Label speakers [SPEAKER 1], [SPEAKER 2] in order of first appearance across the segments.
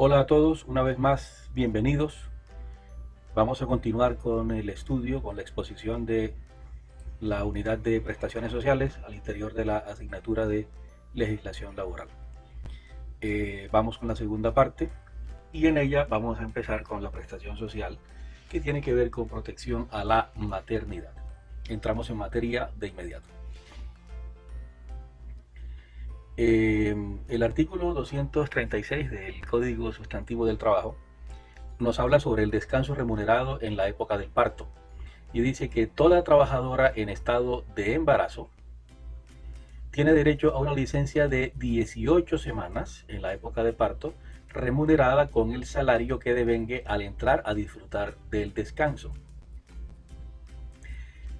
[SPEAKER 1] Hola a todos, una vez más, bienvenidos. Vamos a continuar con el estudio, con la exposición de la unidad de prestaciones sociales al interior de la asignatura de legislación laboral. Vamos con la segunda parte y en ella vamos a empezar con la prestación social que tiene que ver con protección a la maternidad. Entramos en materia de inmediato. El artículo 236 del Código Sustantivo del Trabajo nos habla sobre el descanso remunerado en la época del parto y dice que toda trabajadora en estado de embarazo tiene derecho a una licencia de 18 semanas en la época de parto remunerada con el salario que devengue al entrar a disfrutar del descanso.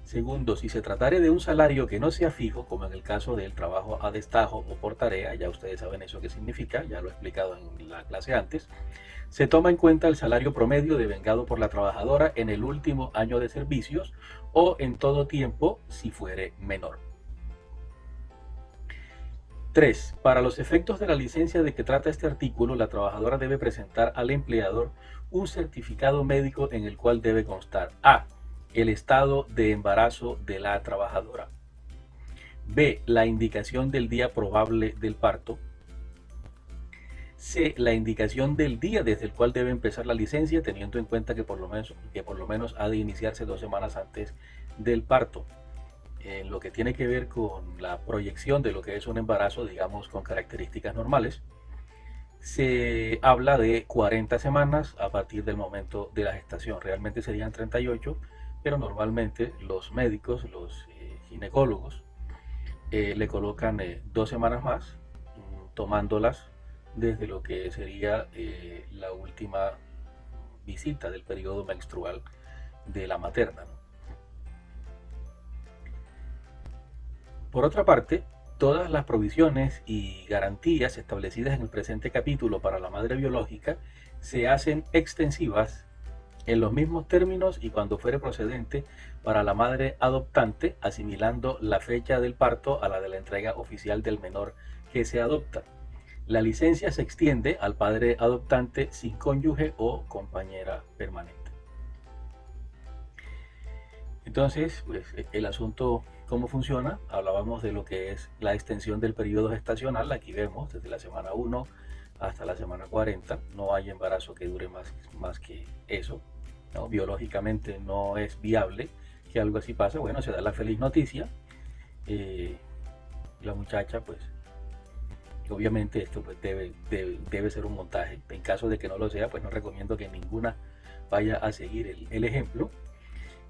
[SPEAKER 1] Segundo, si se tratare de un salario que no sea fijo, como en el caso del trabajo a destajo o por tarea, ya ustedes saben eso qué significa, ya lo he explicado en la clase antes, se toma en cuenta el salario promedio devengado por la trabajadora en el último año de servicios o en todo tiempo si fuere menor. 3. Para los efectos de la licencia de que trata este artículo, la trabajadora debe presentar al empleador un certificado médico en el cual debe constar A. El estado de embarazo de la trabajadora. B. La indicación del día probable del parto. C. La indicación del día desde el cual debe empezar la licencia, teniendo en cuenta que por lo menos ha de iniciarse 2 semanas antes del parto. En lo que tiene que ver con la proyección de lo que es un embarazo, digamos, con características normales, se habla de 40 semanas a partir del momento de la gestación. Realmente serían 38, pero normalmente los médicos, los ginecólogos, le colocan 2 semanas más, tomándolas desde lo que sería la última visita del periodo menstrual de la materna, ¿no? Por otra parte, todas las provisiones y garantías establecidas en el presente capítulo para la madre biológica se hacen extensivas en los mismos términos y cuando fuere procedente para la madre adoptante, asimilando la fecha del parto a la de la entrega oficial del menor que se adopta. La licencia se extiende al padre adoptante sin cónyuge o compañera permanente. Entonces, pues el asunto, ¿cómo funciona? Hablábamos de lo que es la extensión del periodo gestacional. Aquí vemos desde la semana 1 hasta la semana 40. No hay embarazo que dure más que eso, ¿no? Biológicamente no es viable que algo así pase. Bueno, se da la feliz noticia. eh, la muchacha, pues, obviamente esto pues, debe ser un montaje. En caso de que no lo sea, pues no recomiendo que ninguna vaya a seguir el ejemplo.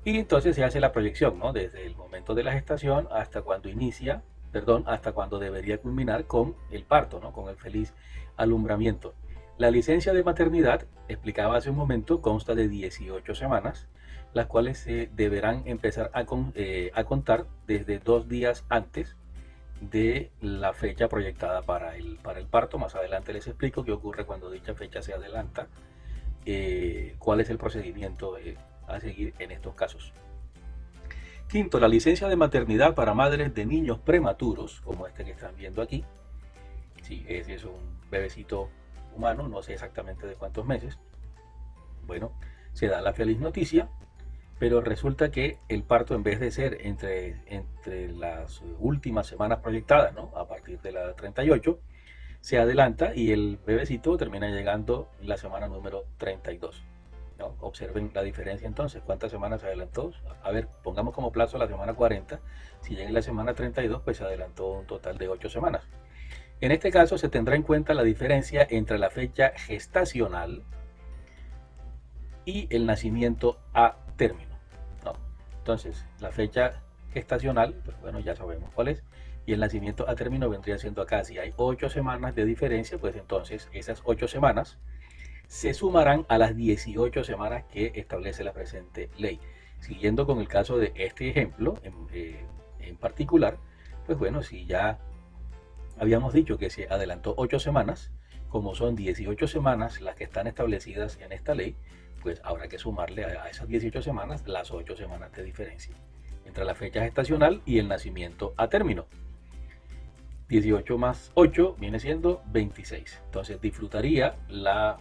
[SPEAKER 1] Y entonces se hace la proyección, ¿no? Desde el momento de la gestación hasta cuando inicia, perdón, hasta cuando debería culminar con el parto, ¿no? Con el feliz alumbramiento. La licencia de maternidad, explicaba hace un momento, consta de 18 semanas, las cuales se deberán empezar a contar desde 2 días antes de la fecha proyectada para el parto. Más adelante les explico qué ocurre cuando dicha fecha se adelanta, cuál es el procedimiento a seguir en estos casos. Quinto, la licencia de maternidad para madres de niños prematuros, como este que están viendo aquí. Sí, ese es un bebecito humano, no sé exactamente de cuántos meses. Bueno, se da la feliz noticia, pero resulta que el parto, en vez de ser entre las últimas semanas proyectadas, ¿no? A partir de la 38, se adelanta y el bebecito termina llegando en la semana número 32. ¿No? Observen la diferencia entonces, cuántas semanas se adelantó. A ver, pongamos como plazo la semana 40, si llega en la semana 32, pues se adelantó un total de 8 semanas. En este caso se tendrá en cuenta la diferencia entre la fecha gestacional y el nacimiento a término, ¿no? Entonces, la fecha gestacional, pues bueno, ya sabemos cuál es, y el nacimiento a término vendría siendo acá. Si hay 8 semanas de diferencia, pues entonces esas 8 semanas se sumarán a las 18 semanas que establece la presente ley. Siguiendo con el caso de este ejemplo en particular, pues bueno, si ya habíamos dicho que se adelantó 8 semanas, como son 18 semanas las que están establecidas en esta ley, pues habrá que sumarle a esas 18 semanas las 8 semanas de diferencia entre la fecha gestacional y el nacimiento a término. 18 más 8 viene siendo 26. Entonces disfrutaría la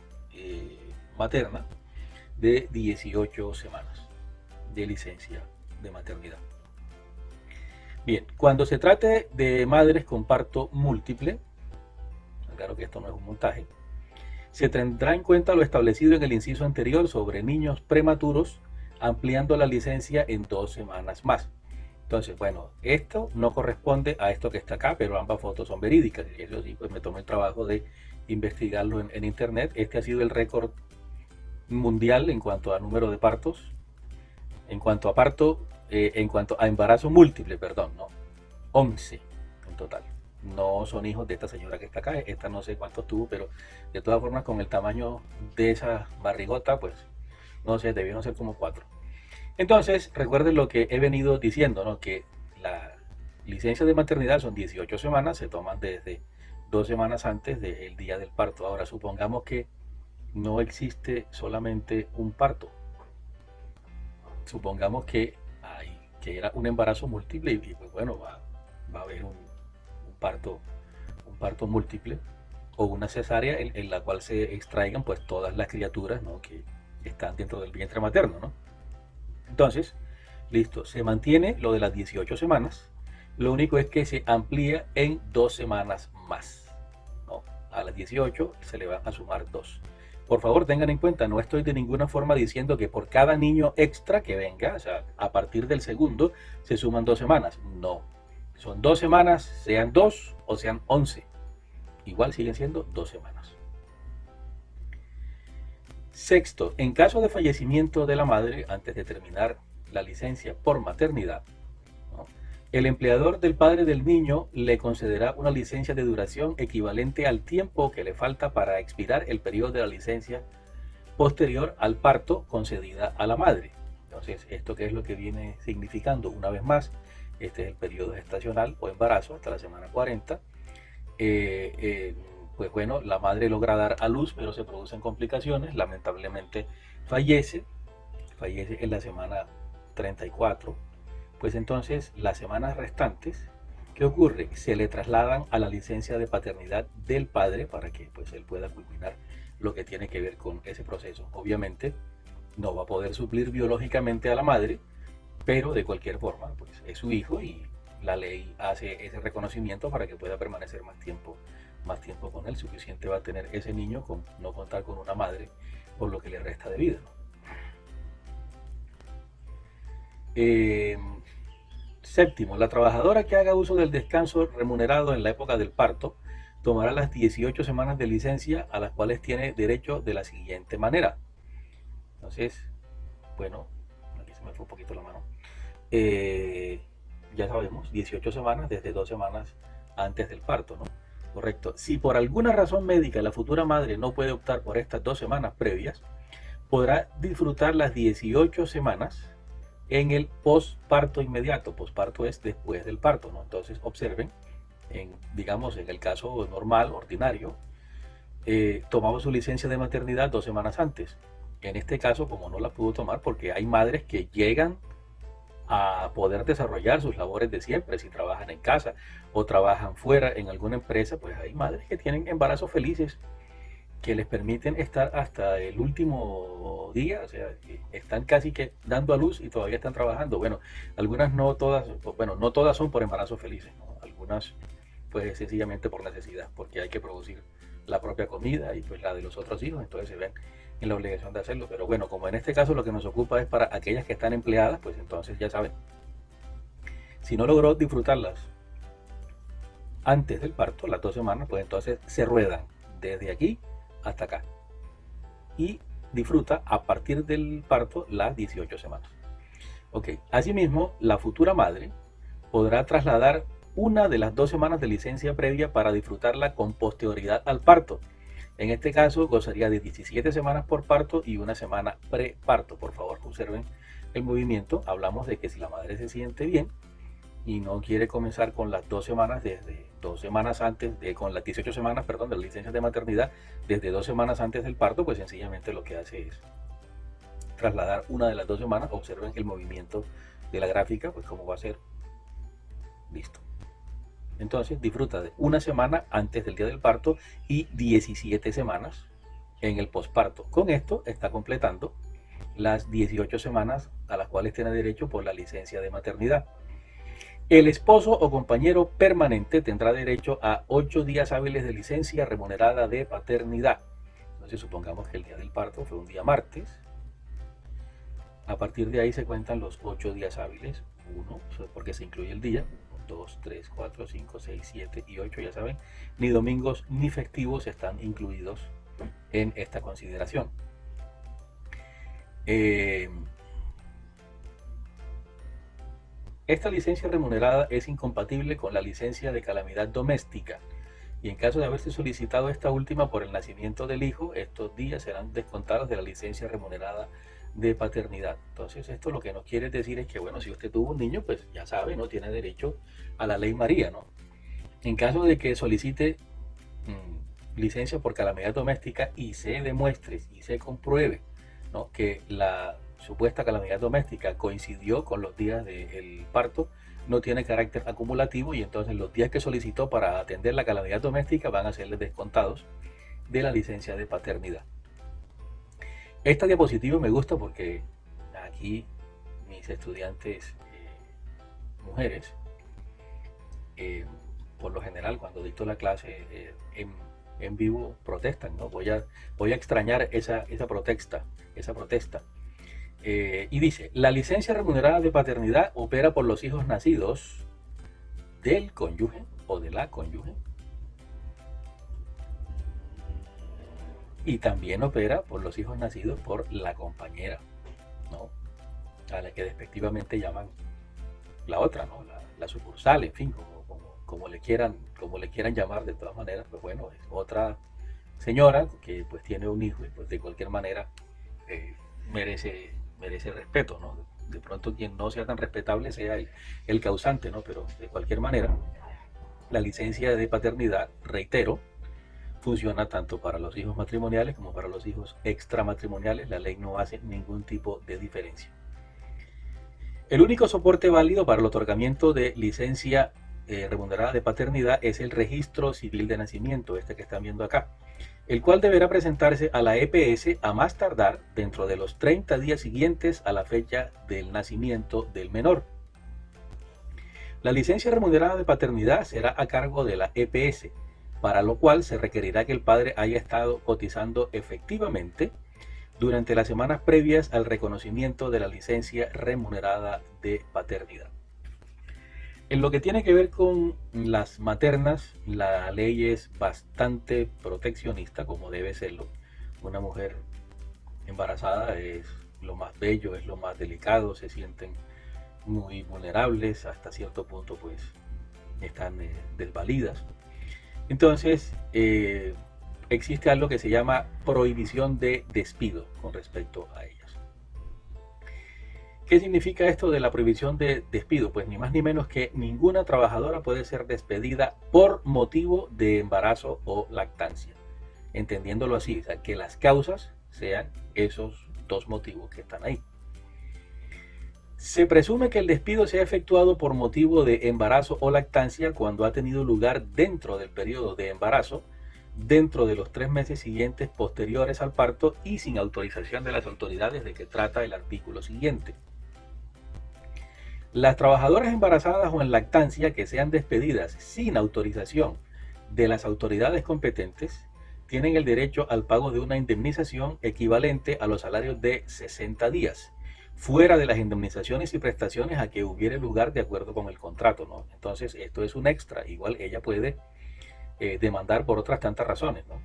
[SPEAKER 1] materna de 18 semanas de licencia de maternidad. Bien, cuando se trate de madres con parto múltiple, claro que esto no es un montaje, se tendrá en cuenta lo establecido en el inciso anterior sobre niños prematuros, ampliando la licencia en 2 semanas más. Entonces, bueno, esto no corresponde a esto que está acá, pero ambas fotos son verídicas. Y eso sí, pues me tomé el trabajo de investigarlo en internet. Este ha sido el récord mundial en cuanto a número de partos, en cuanto a parto, en cuanto a embarazo múltiple, perdón, ¿no? 11 en total. No son hijos de esta señora que está acá, esta no sé cuántos tuvo, pero de todas formas con el tamaño de esa barrigota, pues no sé, debieron ser como 4. Entonces, recuerden lo que he venido diciendo, ¿no? Que la licencia de maternidad son 18 semanas, se toman desde 2 semanas antes del día del parto. Ahora, supongamos que no existe solamente un parto. Supongamos que era un embarazo múltiple y pues bueno, va a haber un parto múltiple o una cesárea en la cual se extraigan pues todas las criaturas, ¿no? Que están dentro del vientre materno, ¿no? Entonces, listo, se mantiene lo de las 18 semanas, lo único es que se amplía en 2 semanas más, ¿no? A las 18 se le van a sumar 2. Por favor, tengan en cuenta, no estoy de ninguna forma diciendo que por cada niño extra que venga, o sea, a partir del segundo, se suman 2 semanas. No, son 2 semanas, sean 2 o sean 11. Igual siguen siendo 2 semanas. Sexto, en caso de fallecimiento de la madre antes de terminar la licencia por maternidad, ¿no? El empleador del padre del niño le concederá una licencia de duración equivalente al tiempo que le falta para expirar el periodo de la licencia posterior al parto concedida a la madre. Entonces, ¿esto qué es lo que viene significando? Una vez más, este es el periodo gestacional o embarazo hasta la semana 40. Pues bueno, la madre logra dar a luz, pero se producen complicaciones, lamentablemente fallece en la semana 34. Pues entonces las semanas restantes, ¿qué ocurre? Se le trasladan a la licencia de paternidad del padre para que pues él pueda culminar lo que tiene que ver con ese proceso. Obviamente no va a poder suplir biológicamente a la madre, pero de cualquier forma pues es su hijo y la ley hace ese reconocimiento para que pueda permanecer más tiempo con él. Suficiente va a tener ese niño con no contar con una madre por lo que le resta de vida, ¿no? Séptimo, la trabajadora que haga uso del descanso remunerado en la época del parto tomará las 18 semanas de licencia a las cuales tiene derecho de la siguiente manera. Entonces, bueno, aquí se me fue un poquito la mano. Ya sabemos, 18 semanas desde 2 semanas antes del parto, ¿no? Correcto. Si por alguna razón médica la futura madre no puede optar por estas 2 semanas previas, podrá disfrutar las 18 semanas en el posparto inmediato. Posparto es después del parto, ¿no? Entonces observen, digamos en el caso normal, ordinario, tomamos su licencia de maternidad 2 semanas antes. En este caso, como no la pudo tomar, porque hay madres que llegan a poder desarrollar sus labores de siempre, si trabajan en casa o trabajan fuera en alguna empresa, pues hay madres que tienen embarazos felices que les permiten estar hasta el último día, o sea, que están casi que dando a luz y todavía están trabajando. Bueno, algunas no todas, bueno, no todas son por embarazos felices, ¿no? Algunas pues sencillamente por necesidad, porque hay que producir la propia comida y pues la de los otros hijos, entonces se ven en la obligación de hacerlo. Pero bueno, como en este caso lo que nos ocupa es para aquellas que están empleadas, pues entonces ya saben, si no logró disfrutarlas antes del parto, las 2 semanas, pues entonces se ruedan desde aquí hasta acá y disfruta a partir del parto las 18 semanas. Ok, asimismo, la futura madre podrá trasladar una de las 2 semanas de licencia previa para disfrutarla con posterioridad al parto. En este caso gozaría de 17 semanas por parto y 1 semana preparto. Por favor, observen el movimiento. Hablamos de que si la madre se siente bien y no quiere comenzar con las 2 semanas desde 2 semanas antes, con las 18 semanas, perdón, de la licencia de maternidad desde 2 semanas antes del parto, pues sencillamente lo que hace es trasladar una de las 2 semanas. Observen el movimiento de la gráfica, pues cómo va a ser. Listo. Entonces disfruta de una semana antes del día del parto y 17 semanas en el posparto. Con esto está completando las 18 semanas a las cuales tiene derecho por la licencia de maternidad. El esposo o compañero permanente tendrá derecho a 8 días hábiles de licencia remunerada de paternidad. Entonces supongamos que el día del parto fue un día martes. A partir de ahí se cuentan los 8 días hábiles. 1, porque se incluye el día. 2, 3, 4, 5, 6, 7 y 8, ya saben. Ni domingos ni festivos están incluidos en esta consideración. Esta licencia remunerada es incompatible con la licencia de calamidad doméstica y en caso de haberse solicitado esta última por el nacimiento del hijo, estos días serán descontados de la licencia remunerada de paternidad. Entonces esto lo que nos quiere decir es que, bueno, si usted tuvo un niño, pues ya sabe, no tiene derecho a la ley María, ¿no? En caso de que solicite licencia por calamidad doméstica y se demuestre y se compruebe, ¿no?, que la supuesta calamidad doméstica coincidió con los días del parto, no tiene carácter acumulativo y entonces los días que solicitó para atender la calamidad doméstica van a serles descontados de la licencia de paternidad. Esta diapositiva me gusta porque aquí mis estudiantes mujeres, por lo general cuando dicto la clase en vivo protestan, ¿no? Voy a extrañar esa protesta. Y dice, la licencia remunerada de paternidad opera por los hijos nacidos del cónyuge o de la cónyuge y también opera por los hijos nacidos por la compañera, ¿no?, a la que despectivamente llaman la otra, ¿no?, la sucursal, en fin, como le quieran llamar. De todas maneras, pues bueno, es otra señora que pues tiene un hijo y pues de cualquier manera merece respeto, ¿no? De pronto quien no sea tan respetable sea el causante, ¿no? Pero de cualquier manera, la licencia de paternidad, reitero, funciona tanto para los hijos matrimoniales como para los hijos extramatrimoniales. La ley no hace ningún tipo de diferencia. El único soporte válido para el otorgamiento de licencia remunerada de paternidad es el registro civil de nacimiento, este que están viendo acá, el cual deberá presentarse a la EPS a más tardar dentro de los 30 días siguientes a la fecha del nacimiento del menor. La licencia remunerada de paternidad será a cargo de la EPS, para lo cual se requerirá que el padre haya estado cotizando efectivamente durante las semanas previas al reconocimiento de la licencia remunerada de paternidad. En lo que tiene que ver con las maternas, la ley es bastante proteccionista, como debe serlo. Una mujer embarazada es lo más bello, es lo más delicado, se sienten muy vulnerables, hasta cierto punto pues están desvalidas. Entonces existe algo que se llama prohibición de despido con respecto a ellas. ¿Qué significa esto de la prohibición de despido? Pues ni más ni menos que ninguna trabajadora puede ser despedida por motivo de embarazo o lactancia. Entendiéndolo así, o sea, que las causas sean esos dos motivos que están ahí. Se presume que el despido sea efectuado por motivo de embarazo o lactancia cuando ha tenido lugar dentro del periodo de embarazo, dentro de los 3 meses siguientes posteriores al parto y sin autorización de las autoridades de que trata el artículo siguiente. Las trabajadoras embarazadas o en lactancia que sean despedidas sin autorización de las autoridades competentes tienen el derecho al pago de una indemnización equivalente a los salarios de 60 días, fuera de las indemnizaciones y prestaciones a que hubiere lugar de acuerdo con el contrato, ¿no? Entonces esto es un extra, igual ella puede demandar por otras tantas razones, ¿no?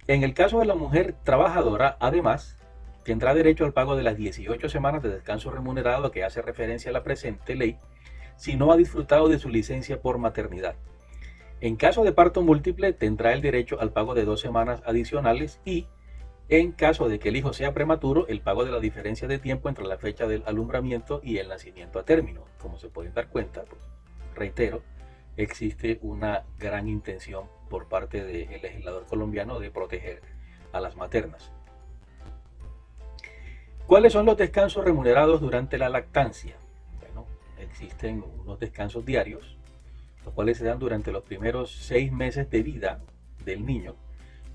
[SPEAKER 1] En el caso de la mujer trabajadora, además, tendrá derecho al pago de las 18 semanas de descanso remunerado a que hace referencia a la presente ley, si no ha disfrutado de su licencia por maternidad. En caso de parto múltiple, tendrá el derecho al pago de 2 semanas adicionales y, en caso de que el hijo sea prematuro, el pago de la diferencia de tiempo entre la fecha del alumbramiento y el nacimiento a término. Como se pueden dar cuenta, pues, reitero, existe una gran intención por parte del legislador colombiano de proteger a las maternas. ¿Cuáles son los descansos remunerados durante la lactancia? Bueno, existen unos descansos diarios, los cuales se dan durante los primeros 6 meses de vida del niño.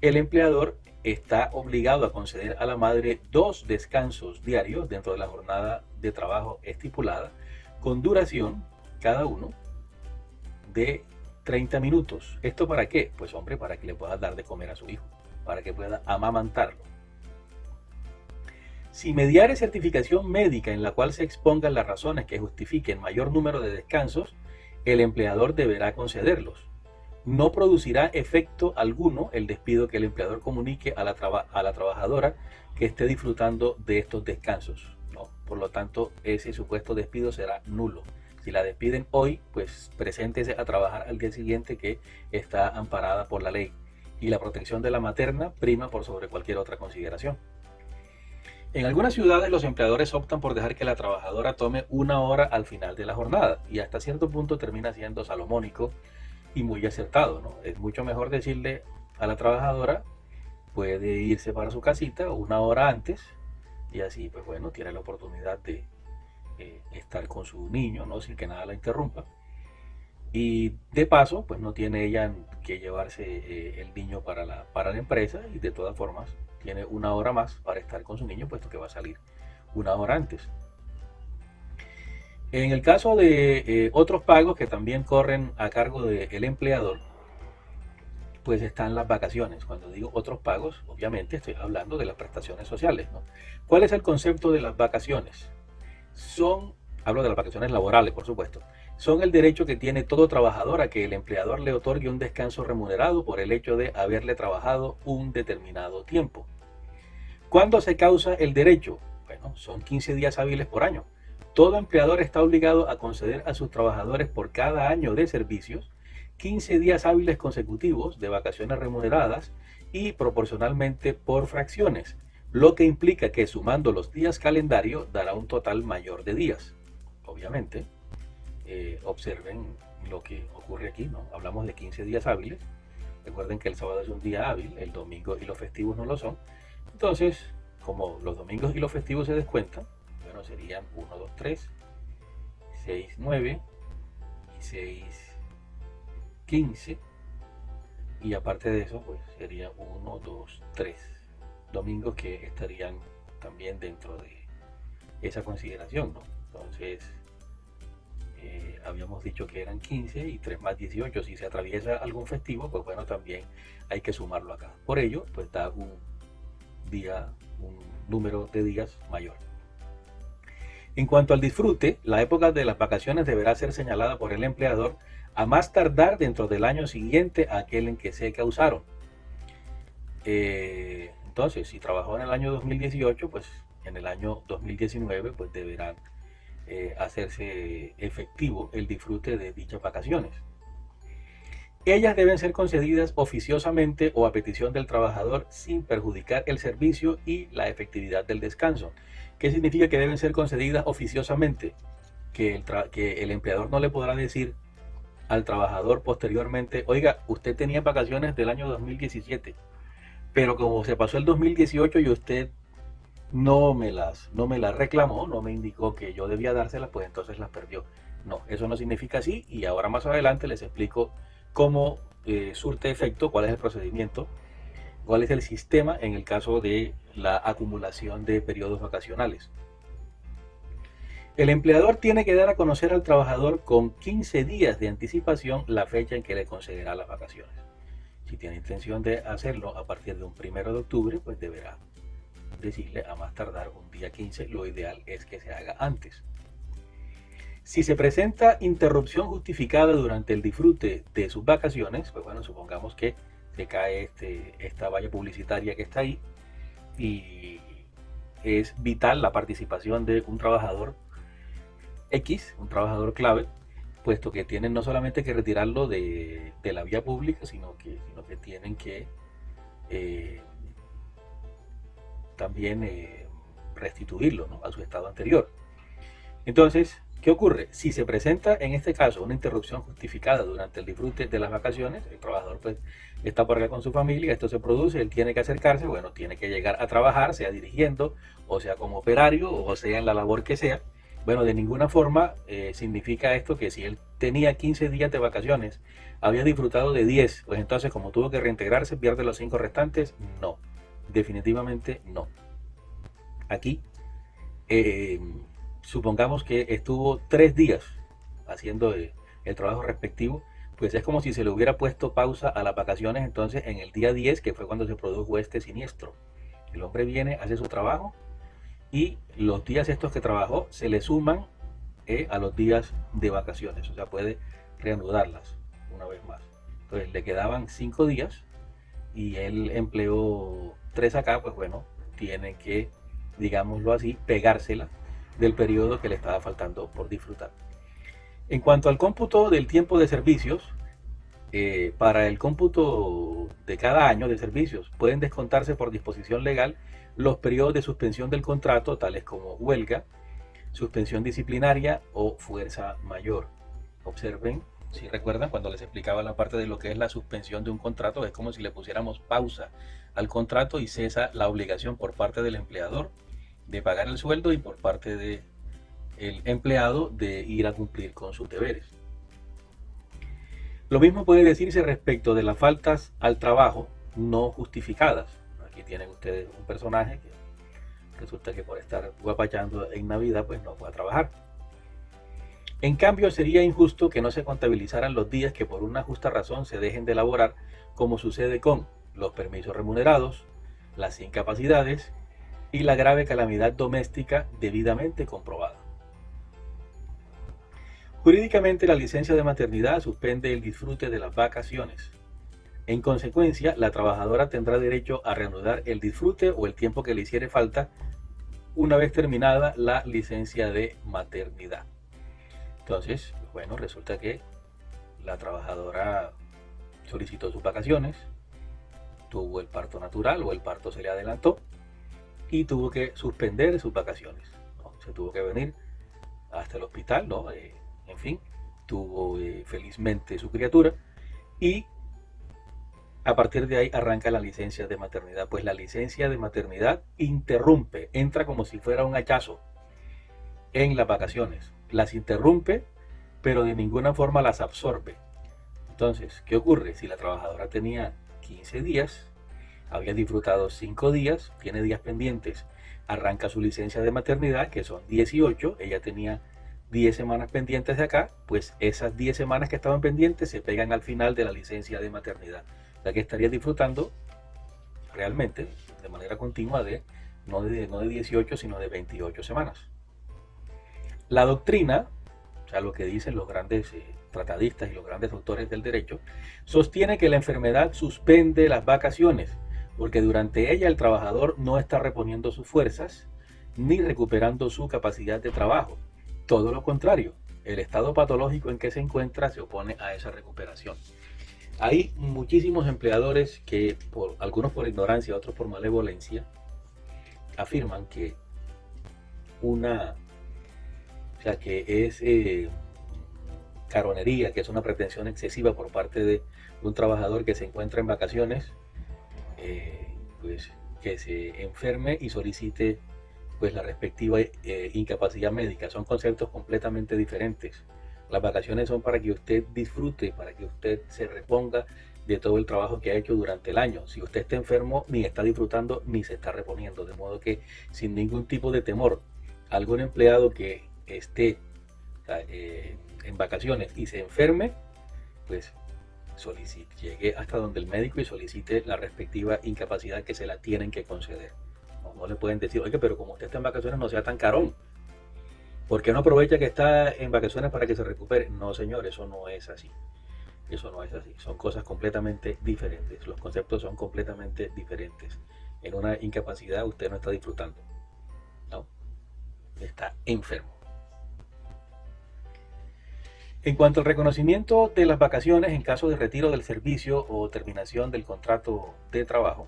[SPEAKER 1] El empleador está obligado a conceder a la madre 2 descansos diarios dentro de la jornada de trabajo estipulada, con duración cada uno de 30 minutos. ¿Esto para qué? Pues hombre, para que le pueda dar de comer a su hijo, para que pueda amamantarlo. Si mediare certificación médica en la cual se expongan las razones que justifiquen mayor número de descansos, el empleador deberá concederlos. No producirá efecto alguno el despido que el empleador comunique a la trabajadora que esté disfrutando de estos descansos, ¿no? Por lo tanto, ese supuesto despido será nulo. Si la despiden hoy, pues preséntese a trabajar al día siguiente, que está amparada por la ley. Y la protección de la materna prima por sobre cualquier otra consideración. En algunas ciudades los empleadores optan por dejar que la trabajadora tome 1 hora al final de la jornada, y hasta cierto punto termina siendo salomónico y muy acertado, ¿no? Es mucho mejor decirle a la trabajadora, puede irse para su casita 1 hora antes, y así pues bueno, tiene la oportunidad de estar con su niño, ¿no? Sin que nada la interrumpa. Y de paso, pues no tiene ella que llevarse el niño para la empresa, y de todas formas tiene 1 hora más para estar con su niño, puesto que va a salir 1 hora antes. En el caso de otros pagos que también corren a cargo del empleador, pues están las vacaciones. Cuando digo otros pagos, obviamente estoy hablando de las prestaciones sociales, ¿no? ¿Cuál es el concepto de las vacaciones? Hablo de las vacaciones laborales, por supuesto, son el derecho que tiene todo trabajador a que el empleador le otorgue un descanso remunerado por el hecho de haberle trabajado un determinado tiempo. ¿Cuándo se causa el derecho? Bueno, son 15 días hábiles por año. Todo empleador está obligado a conceder a sus trabajadores por cada año de servicios 15 días hábiles consecutivos de vacaciones remuneradas, y proporcionalmente por fracciones, lo que implica que sumando los días calendario dará un total mayor de días. Obviamente, observen lo que ocurre aquí, ¿no? Hablamos de 15 días hábiles. Recuerden que el sábado es un día hábil, el domingo y los festivos no lo son. Entonces, como los domingos y los festivos se descuentan, bueno, serían 1, 2, 3, 6, 9 y 6, 15. Y aparte de eso, pues sería 1, 2, 3 domingos que estarían también dentro de esa consideración, ¿no? Entonces, habíamos dicho que eran 15 y 3 más 18. Si se atraviesa algún festivo, pues bueno, también hay que sumarlo acá. Por ello, pues da un número de días mayor. En cuanto al disfrute, la época de las vacaciones deberá ser señalada por el empleador a más tardar dentro del año siguiente a aquel en que se causaron. Entonces, si trabajó en el año 2018, pues en el año 2019 pues deberán hacerse efectivo el disfrute de dichas vacaciones. Ellas deben ser concedidas oficiosamente o a petición del trabajador sin perjudicar el servicio y la efectividad del descanso. ¿Qué significa que deben ser concedidas oficiosamente? Que el empleador no le podrá decir al trabajador posteriormente, oiga, usted tenía vacaciones del año 2017, pero como se pasó el 2018 y usted no me las reclamó, no me indicó que yo debía dárselas, pues entonces las perdió. No, eso no significa así, y ahora más adelante les explico cómo surte efecto, cuál es el procedimiento, cuál es el sistema en el caso de la acumulación de periodos vacacionales. El empleador tiene que dar a conocer al trabajador con 15 días de anticipación la fecha en que le concederá las vacaciones. Si tiene intención de hacerlo a partir de un 1 de octubre, pues deberá decirle a más tardar un día 15, lo ideal es que se haga antes. Si se presenta interrupción justificada durante el disfrute de sus vacaciones, pues bueno, supongamos que se cae esta valla publicitaria que está ahí, y es vital la participación de un trabajador X, un trabajador clave, puesto que tienen no solamente que retirarlo de la vía pública, sino que tienen que también restituirlo, ¿no?, a su estado anterior. Entonces, ¿qué ocurre? Si se presenta en este caso una interrupción justificada durante el disfrute de las vacaciones, el trabajador pues está por acá con su familia, esto se produce, él tiene que acercarse, bueno, tiene que llegar a trabajar, sea dirigiendo, o sea como operario, o sea en la labor que sea, Bueno, de ninguna forma significa esto que si él tenía 15 días de vacaciones, había disfrutado de 10, pues entonces como tuvo que reintegrarse, pierde los 5 restantes. No, definitivamente no. Aquí, eh, supongamos que estuvo 3 días haciendo el trabajo respectivo, pues es como si se le hubiera puesto pausa a las vacaciones entonces en el día 10, que fue cuando se produjo este siniestro. El hombre viene, hace su trabajo y los días estos que trabajó se le suman a los días de vacaciones, o sea, puede reanudarlas una vez más. Entonces le quedaban 5 días y él empleó 3 acá, pues bueno, tiene que, digámoslo así, pegársela del periodo que le estaba faltando por disfrutar. En cuanto al cómputo del tiempo de servicios, para el cómputo de cada año de servicios pueden descontarse por disposición legal los periodos de suspensión del contrato, tales como huelga, suspensión disciplinaria o fuerza mayor. Observen, si recuerdan, cuando les explicaba la parte de lo que es la suspensión de un contrato, es como si le pusiéramos pausa al contrato y cesa la obligación por parte del empleador de pagar el sueldo y por parte del empleado de ir a cumplir con sus deberes. Lo mismo puede decirse respecto de las faltas al trabajo no justificadas. Aquí tienen ustedes un personaje que resulta que por estar guapachando en Navidad pues no fue a trabajar. En cambio, sería injusto que no se contabilizaran los días que por una justa razón se dejen de elaborar, como sucede con los permisos remunerados, las incapacidades y la grave calamidad doméstica debidamente comprobada. Jurídicamente, la licencia de maternidad suspende el disfrute de las vacaciones. En consecuencia, la trabajadora tendrá derecho a reanudar el disfrute o el tiempo que le hiciere falta una vez terminada la licencia de maternidad. Entonces, bueno, resulta que la trabajadora solicitó sus vacaciones, tuvo el parto natural o el parto se le adelantó y tuvo que suspender sus vacaciones, ¿no? Se tuvo que venir hasta el hospital, ¿no? En fin, tuvo felizmente su criatura y a partir de ahí arranca la licencia de maternidad. Pues la licencia de maternidad interrumpe, entra como si fuera un hachazo en las vacaciones. Las interrumpe, pero de ninguna forma las absorbe. Entonces, ¿qué ocurre? Si la trabajadora tenía 15 días, había disfrutado 5 días, tiene días pendientes, arranca su licencia de maternidad, que son 18, ella tenía 10 semanas pendientes de acá, pues esas 10 semanas que estaban pendientes se pegan al final de la licencia de maternidad. O sea que estaría disfrutando realmente de manera continua no de 18, sino de 28 semanas. La doctrina, o sea, lo que dicen los grandes tratadistas y los grandes autores del derecho, sostiene que la enfermedad suspende las vacaciones, porque durante ella el trabajador no está reponiendo sus fuerzas ni recuperando su capacidad de trabajo. Todo lo contrario, el estado patológico en que se encuentra se opone a esa recuperación. Hay muchísimos empleadores que, algunos por ignorancia, otros por malevolencia, afirman que que es caronería, que es una pretensión excesiva por parte de un trabajador que se encuentra en vacaciones, pues que se enferme y solicite pues la respectiva incapacidad médica. Son conceptos completamente diferentes. Las vacaciones son para que usted disfrute, para que usted se reponga de todo el trabajo que ha hecho durante el año. Si usted está enfermo, ni está disfrutando, ni se está reponiendo. De modo que sin ningún tipo de temor, algún empleado que esté en vacaciones y se enferme, pues llegue hasta donde el médico y solicite la respectiva incapacidad que se la tienen que conceder. No le pueden decir, oye, pero como usted está en vacaciones, no sea tan carón. ¿Por qué no aprovecha que está en vacaciones para que se recupere? No, señor, eso no es así. Eso no es así. Son cosas completamente diferentes. Los conceptos son completamente diferentes. En una incapacidad usted no está disfrutando. No. Está enfermo. En cuanto al reconocimiento de las vacaciones en caso de retiro del servicio o terminación del contrato de trabajo,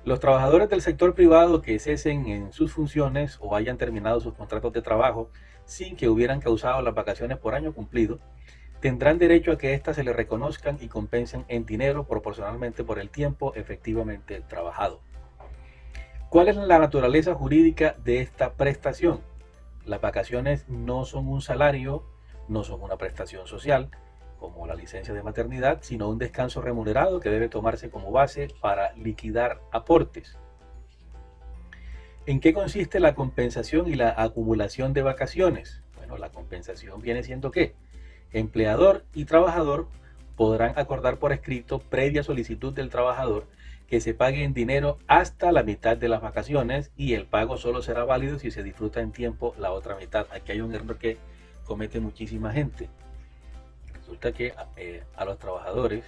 [SPEAKER 1] los trabajadores del sector privado que cesen en sus funciones o hayan terminado sus contratos de trabajo sin que hubieran causado las vacaciones por año cumplido, tendrán derecho a que éstas se les reconozcan y compensen en dinero proporcionalmente por el tiempo efectivamente trabajado. ¿Cuál es la naturaleza jurídica de esta prestación? Las vacaciones no son un salario, no son una prestación social, como la licencia de maternidad, sino un descanso remunerado que debe tomarse como base para liquidar aportes. ¿En qué consiste la compensación y la acumulación de vacaciones? Bueno, la compensación viene siendo ¿qué? Empleador y trabajador podrán acordar por escrito, previa solicitud del trabajador, que se pague en dinero hasta la mitad de las vacaciones, y el pago solo será válido si se disfruta en tiempo la otra mitad. Aquí hay un error que comete muchísima gente. Resulta que a los trabajadores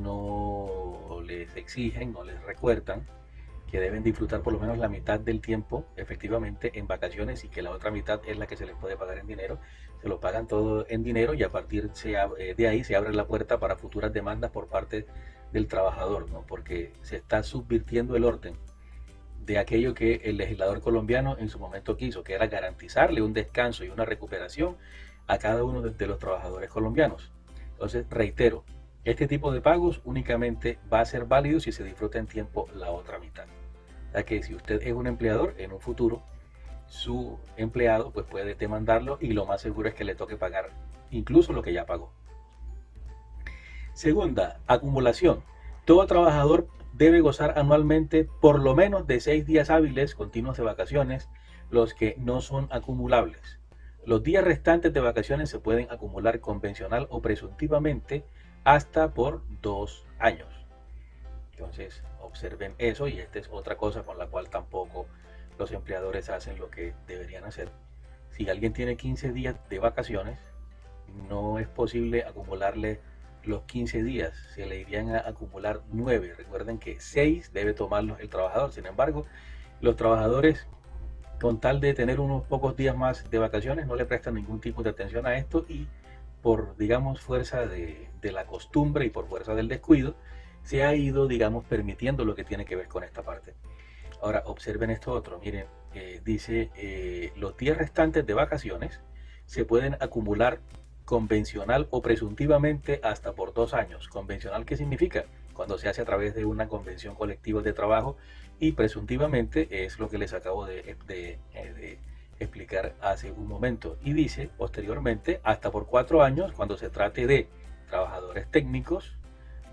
[SPEAKER 1] no les exigen, no les recuerdan que deben disfrutar por lo menos la mitad del tiempo efectivamente en vacaciones, y que la otra mitad es la que se les puede pagar en dinero. Se lo pagan todo en dinero, y a partir de ahí se abre la puerta para futuras demandas por parte del trabajador, ¿no? Porque se está subvirtiendo el orden de aquello que el legislador colombiano en su momento quiso, que era garantizarle un descanso y una recuperación a cada uno de los trabajadores colombianos. Entonces, reitero, este tipo de pagos únicamente va a ser válido si se disfruta en tiempo la otra mitad. O sea que si usted es un empleador, en un futuro su empleado pues puede demandarlo, y lo más seguro es que le toque pagar incluso lo que ya pagó. Segunda, acumulación. Todo trabajador debe gozar anualmente por lo menos de 6 días hábiles continuos de vacaciones, los que no son acumulables. Los días restantes de vacaciones se pueden acumular convencional o presuntivamente hasta por 2 años. Entonces, observen eso, y esta es otra cosa con la cual tampoco los empleadores hacen lo que deberían hacer. Si alguien tiene 15 días de vacaciones, no es posible acumularle los 15 días, se le irían a acumular 9. Recuerden que 6 debe tomarlos el trabajador. Sin embargo, los trabajadores, con tal de tener unos pocos días más de vacaciones, no le prestan ningún tipo de atención a esto, y por, digamos, fuerza de la costumbre y por fuerza del descuido, se ha ido, digamos, permitiendo lo que tiene que ver con esta parte. Ahora, observen esto otro. Miren, dice, los días restantes de vacaciones se pueden acumular convencional o presuntivamente hasta por 2 años. ¿Convencional qué significa? Cuando se hace a través de una convención colectiva de trabajo, y presuntivamente es lo que les acabo de explicar hace un momento. Y dice posteriormente hasta por 4 años cuando se trate de trabajadores técnicos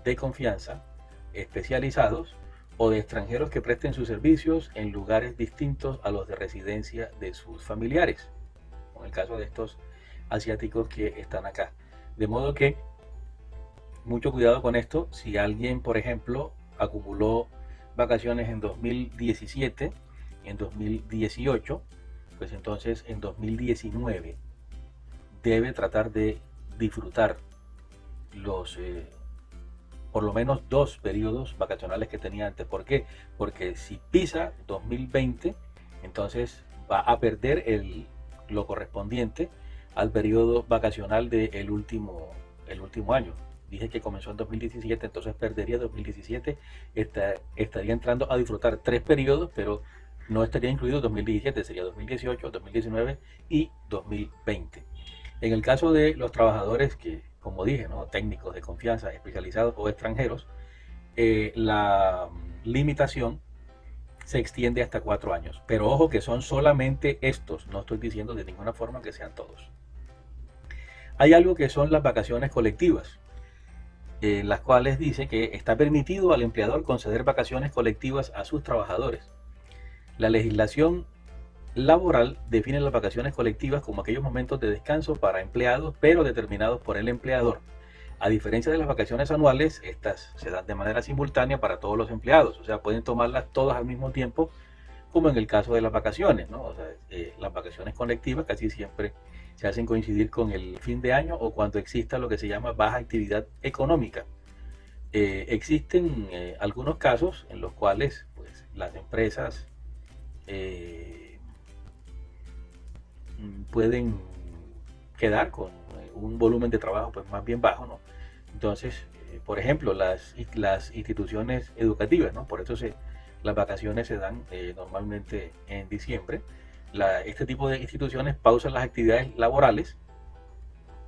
[SPEAKER 1] de confianza, especializados, o de extranjeros que presten sus servicios en lugares distintos a los de residencia de sus familiares, en el caso de estos asiáticos que están acá. De modo que mucho cuidado con esto. Si alguien, por ejemplo, acumuló vacaciones en 2017, en 2018, pues entonces en 2019 debe tratar de disfrutar los por lo menos 2 periodos vacacionales que tenía antes. ¿Por qué? Porque si pisa 2020, entonces va a perder lo correspondiente al periodo vacacional del último año. Dije que comenzó en 2017, entonces perdería 2017, estaría entrando a disfrutar 3 periodos, pero no estaría incluido 2017, sería 2018, 2019 y 2020. En el caso de los trabajadores que, como dije, ¿no?, técnicos de confianza, especializados o extranjeros, la limitación se extiende hasta 4 años. Pero ojo que son solamente estos, no estoy diciendo de ninguna forma que sean todos. Hay algo que son las vacaciones colectivas, las cuales dice que está permitido al empleador conceder vacaciones colectivas a sus trabajadores. La legislación laboral define las vacaciones colectivas como aquellos momentos de descanso para empleados, pero determinados por el empleador. A diferencia de las vacaciones anuales, estas se dan de manera simultánea para todos los empleados, o sea, pueden tomarlas todas al mismo tiempo, como en el caso de las vacaciones, ¿no? O sea, las vacaciones colectivas casi siempre se hacen coincidir con el fin de año, o cuando exista lo que se llama baja actividad económica. Existen algunos casos en los cuales pues, las empresas pueden quedar con un volumen de trabajo pues más bien bajo, ¿no? Entonces, por ejemplo, las instituciones educativas, ¿no? Por eso las vacaciones se dan normalmente en diciembre. Este tipo de instituciones pausan las actividades laborales.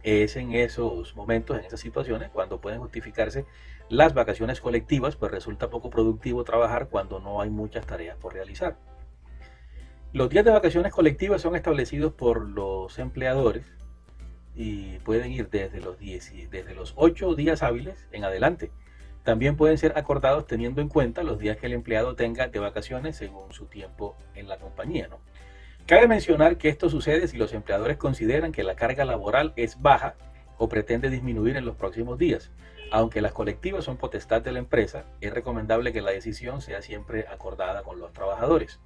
[SPEAKER 1] Es en esos momentos, en esas situaciones, cuando pueden justificarse las vacaciones colectivas, pues resulta poco productivo trabajar cuando no hay muchas tareas por realizar. Los días de vacaciones colectivas son establecidos por los empleadores y pueden ir desde los 8 días hábiles en adelante. También pueden ser acordados teniendo en cuenta los días que el empleado tenga de vacaciones según su tiempo en la compañía, ¿no? Cabe mencionar que esto sucede si los empleadores consideran que la carga laboral es baja o pretende disminuir en los próximos días. Aunque las colectivas son potestad de la empresa, es recomendable que la decisión sea siempre acordada con los trabajadores.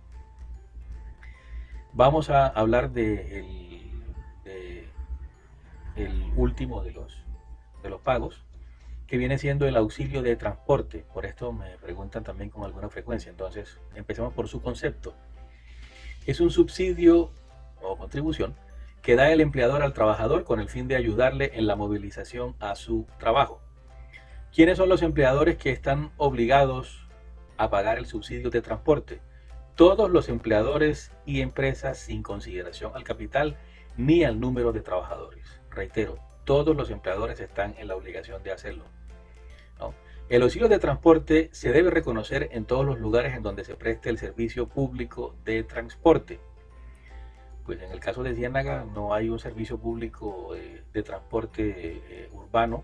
[SPEAKER 1] Vamos a hablar de el último de los pagos, que viene siendo el auxilio de transporte. Por esto me preguntan también con alguna frecuencia. Entonces, empecemos por su concepto. Es un subsidio o contribución que da el empleador al trabajador con el fin de ayudarle en la movilización a su trabajo. ¿Quiénes son los empleadores que están obligados a pagar el subsidio de transporte? Todos los empleadores y empresas sin consideración al capital ni al número de trabajadores. Reitero, todos los empleadores están en la obligación de hacerlo, ¿no? El auxilio de transporte se debe reconocer en todos los lugares en donde se preste el servicio público de transporte. Pues en el caso de Ciénaga no hay un servicio público de transporte urbano,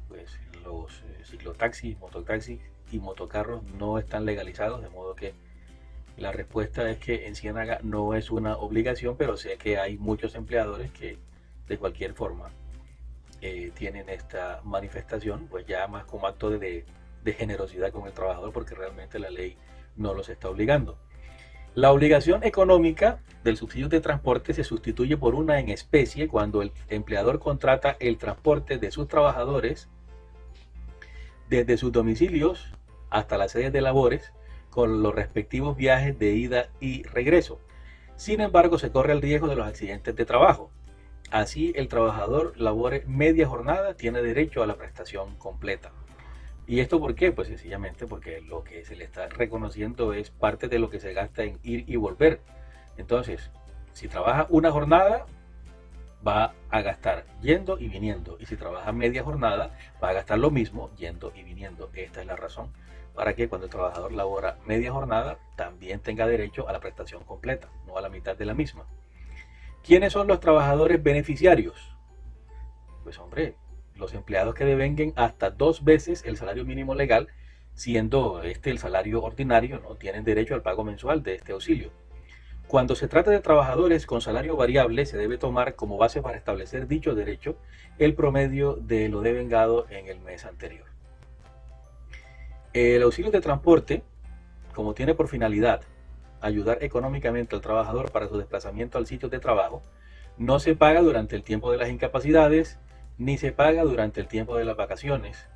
[SPEAKER 1] pues los ciclotaxis, mototaxis y motocarros no están legalizados, de modo que la respuesta es que en Ciénaga no es una obligación, pero sé que hay muchos empleadores que de cualquier forma tienen esta manifestación, pues ya más como acto de generosidad con el trabajador, porque realmente la ley no los está obligando. La obligación económica del subsidio de transporte se sustituye por una en especie cuando el empleador contrata el transporte de sus trabajadores desde sus domicilios hasta las sedes de labores con los respectivos viajes de ida y regreso. Sin embargo, se corre el riesgo de los accidentes de trabajo. Así, el trabajador labore media jornada tiene derecho a la prestación completa. ¿Y esto por qué? Pues sencillamente porque lo que se le está reconociendo es parte de lo que se gasta en ir y volver. Entonces, si trabaja una jornada, va a gastar yendo y viniendo. Y si trabaja media jornada, va a gastar lo mismo yendo y viniendo. Esta es la razón para que cuando el trabajador labora media jornada, también tenga derecho a la prestación completa, no a la mitad de la misma. ¿Quiénes son los trabajadores beneficiarios? Pues hombre, los empleados que devenguen hasta 2 veces el salario mínimo legal, siendo este el salario ordinario, ¿no? Tienen derecho al pago mensual de este auxilio. Cuando se trata de trabajadores con salario variable, se debe tomar como base para establecer dicho derecho el promedio de lo devengado en el mes anterior. El auxilio de transporte, como tiene por finalidad ayudar económicamente al trabajador para su desplazamiento al sitio de trabajo, no se paga durante el tiempo de las incapacidades, ni se paga durante el tiempo de las vacaciones.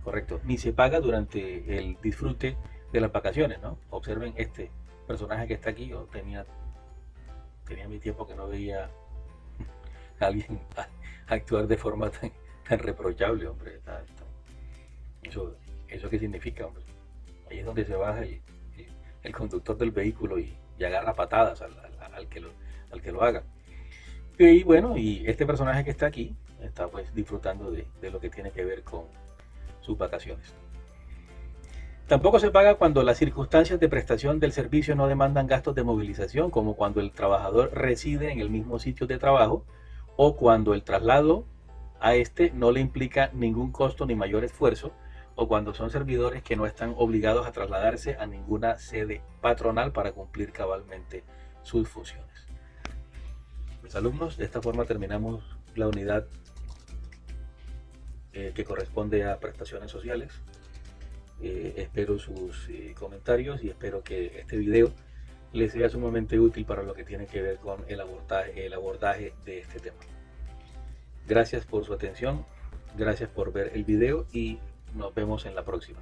[SPEAKER 1] Correcto, ni se paga durante el disfrute de las vacaciones, ¿no? Observen este personaje que está aquí. Yo tenía mi tiempo que no veía a alguien actuar de forma tan reprochable, hombre. Eso qué significa, hombre. Ahí es donde se baja el conductor del vehículo y agarra patadas al que lo haga. Y bueno, y este personaje que está aquí está pues disfrutando de lo que tiene que ver con sus vacaciones. Tampoco se paga cuando las circunstancias de prestación del servicio no demandan gastos de movilización, como cuando el trabajador reside en el mismo sitio de trabajo o cuando el traslado a este no le implica ningún costo ni mayor esfuerzo, o cuando son servidores que no están obligados a trasladarse a ninguna sede patronal para cumplir cabalmente sus funciones. Mis alumnos, de esta forma terminamos la unidad que corresponde a prestaciones sociales. Espero sus comentarios y espero que este video les sea sumamente útil para lo que tiene que ver con el abordaje de este tema. Gracias por su atención, gracias por ver el video y nos vemos en la próxima.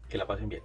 [SPEAKER 1] Que la pasen bien.